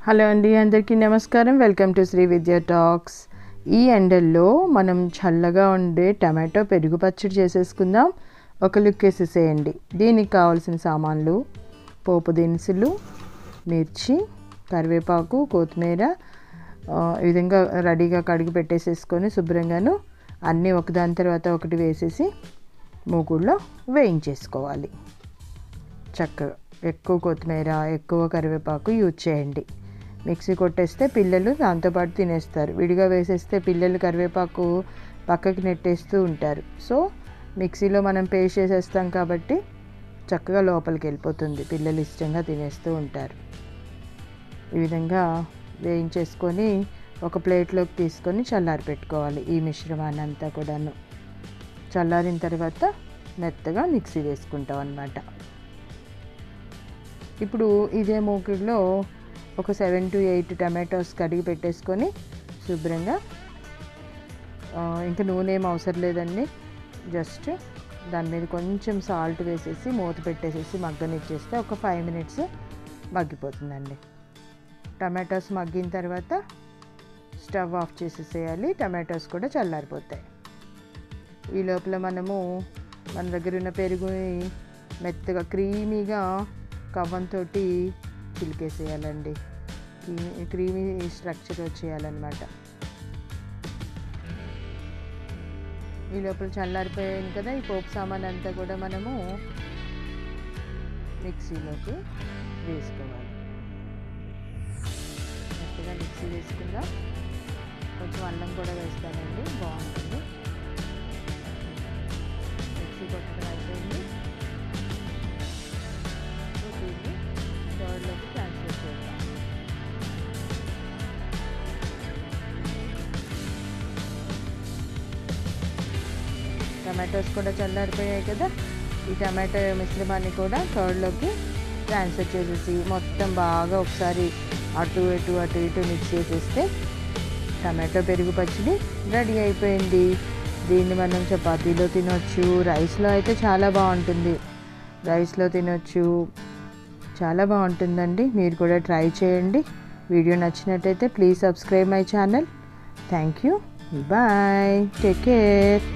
Hello అండి, అందరికీ నమస్కారం. వెల్కమ్ టు శ్రీ విద్యా టాక్స్. ఈ ఎండల్లో మనం చల్లగా ఉండే టమాటో పెరుగు పచ్చడి చేసేసుకుందాం. ఒక లుక్ వేసేసేయండి. దీనికి కావాల్సిన సామాన్లు: పోపు దినుసులు, మిర్చి, కరివేపాకు, కొత్తిమీర ఈ విధంగా రెడీగా కడిగి పెట్టేసేసుకొని శుభ్రంగాను అన్నీ ఒకదాని తర్వాత ఒకటి వేసేసి మూకుడులో వేయించేసుకోవాలి. చక్కగా ఎక్కువ కొత్తిమీర, ఎక్కువ కరివేపాకు యూజ్ చేయండి. మిక్సీ కొట్టేస్తే పిల్లలు దాంతోపాటు తినేస్తారు. విడిగా వేసేస్తే పిల్లలు కరివేపాకు పక్కకి నెట్టేస్తూ ఉంటారు. సో మిక్సీలో మనం పేస్ట్ చేసేస్తాం కాబట్టి చక్కగా లోపలికి వెళ్ళిపోతుంది, పిల్లలు ఇష్టంగా తినేస్తూ ఉంటారు. ఈ విధంగా వేయించేసుకొని ఒక ప్లేట్లోకి తీసుకొని చల్లారి పెట్టుకోవాలి. ఈ మిశ్రమాన్ని అంతా కూడాను చల్లారిన తర్వాత మెత్తగా మిక్సీ వేసుకుంటాం అన్నమాట. ఇప్పుడు ఇదే మూకుడులో ఒక 7 to 8 టమాటోస్ కడిగి పెట్టేసుకొని శుభ్రంగా, ఇంకా నూనె ఏం అవసరం లేదండి, జస్ట్ దాని మీద కొంచెం సాల్ట్ వేసేసి మూత పెట్టేసేసి మగ్గనిచ్చేస్తే ఒక 5 minutes మగ్గిపోతుందండి. టమాటోస్ మగ్గిన తర్వాత స్టవ్ ఆఫ్ చేసేసేయాలి. టమాటోస్ కూడా చల్లారిపోతాయి. ఈ లోపల మనము మన దగ్గర ఉన్న పెరుగుని మెత్తగా క్రీమీగా కవ్వంతో చిలికేసేయాలండి. Creamy structure వచ్చేయాలన్నమాట. ఈ లోపల చల్లారిపోయాను కదా, ఈ పోపు సామాన్ అంతా కూడా మనము మిక్సీలోకి వేసుకోవాలి. మెత్తగా మిక్సీ వేసుకుందాం. కొంచెం అల్లం కూడా వేస్తానండి, బాగుంటుంది. మిక్సీ కొట్టడం అయిపోయింది. బౌల్లోకి ట్రాన్స్ఫర్ చేద్దాం. టమాటోస్ కూడా చల్లారిపోయాయి కదా, ఈ టమాటో మిశ్రమాన్ని కూడా కర్డ్లోకి ట్రాన్స్ఫర్ చేసేసి మొత్తం బాగా ఒకసారి అటు ఇటు మిక్స్ చేసేస్తే టమాటో పెరుగు పచ్చడి రెడీ అయిపోయింది. దీన్ని మనం చపాతీలో తినొచ్చు, రైస్లో అయితే చాలా బాగుంటుంది. రైస్లో తినొచ్చు, చాలా బాగుంటుందండి. మీరు కూడా ట్రై చేయండి. వీడియో నచ్చినట్టయితే please subscribe my channel. Thank you. Bye. Take care.